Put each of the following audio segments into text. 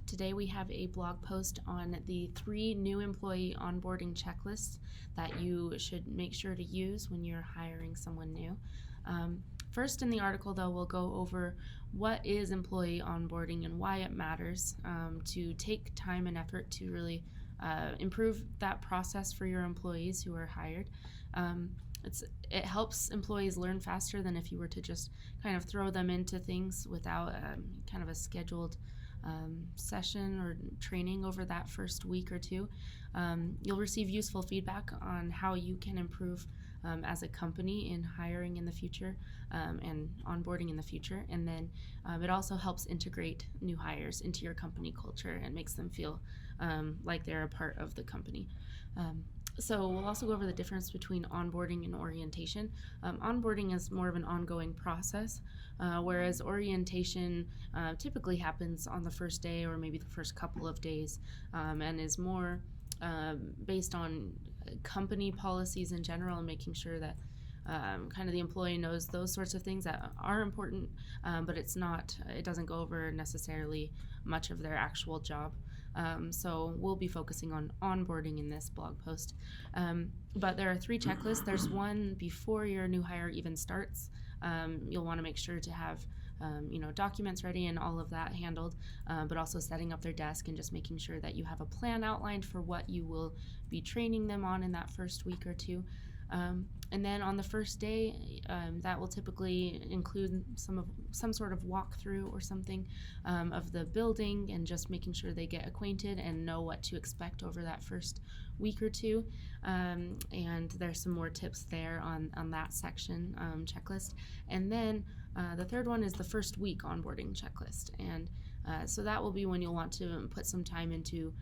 Today we have a blog post on the 3 new employee onboarding checklists that you should make sure to use when you're hiring someone new. First in the article, though, we'll go over what is employee onboarding and why it matters to take time and effort to really improve that process for your employees who are hired. It helps employees learn faster than if you were to just kind of throw them into things without kind of a scheduled session or training over that first week or two. You'll receive useful feedback on how you can improve as a company in hiring in the future and onboarding in the future. And then it also helps integrate new hires into your company culture and makes them feel like they're a part of the company. So we'll also go over the difference between onboarding and orientation. Onboarding is more of an ongoing process, whereas orientation typically happens on the first day or maybe the first couple of days and is more based on company policies in general and making sure that kind of the employee knows those sorts of things that are important, but it doesn't go over necessarily much of their actual job. So we'll be focusing on onboarding in this blog post. But there are 3 checklists. There's one before your new hire even starts. You'll want to make sure to have documents ready and all of that handled, but also setting up their desk and just making sure that you have a plan outlined for what you will be training them on in that first week or two. And then on the first day, that will typically include some sort of walkthrough or something of the building and just making sure they get acquainted and know what to expect over that first week or two. And there's some more tips there on that section checklist. And then the third one is the first week onboarding checklist. And so that will be when you'll want to put some time into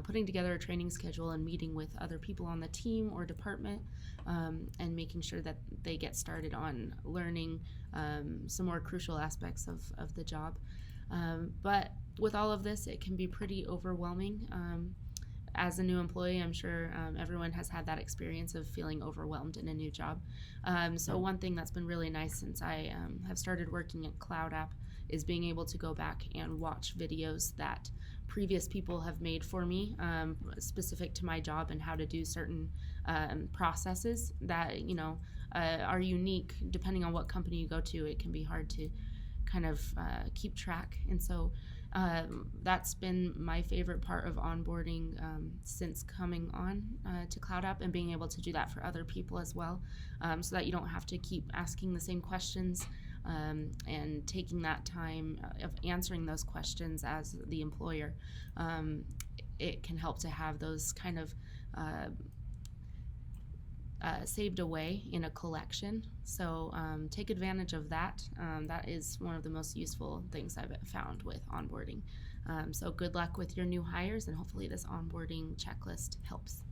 putting together a training schedule and meeting with other people on the team or department and making sure that they get started on learning some more crucial aspects of the job. But with all of this, it can be pretty overwhelming. As a new employee, I'm sure everyone has had that experience of feeling overwhelmed in a new job. So one thing that's been really nice since I have started working at Cloud App is being able to go back and watch videos that previous people have made for me specific to my job and how to do certain processes that are unique. Depending on what company you go to, it can be hard to kind of keep track. And so that's been my favorite part of onboarding since coming on to Cloud App and being able to do that for other people as well, so that you don't have to keep asking the same questions and taking that time of answering those questions as the employer. It can help to have those kind of saved away in a collection. So take advantage of that. That is one of the most useful things I've found with onboarding. So good luck with your new hires, and hopefully this onboarding checklist helps.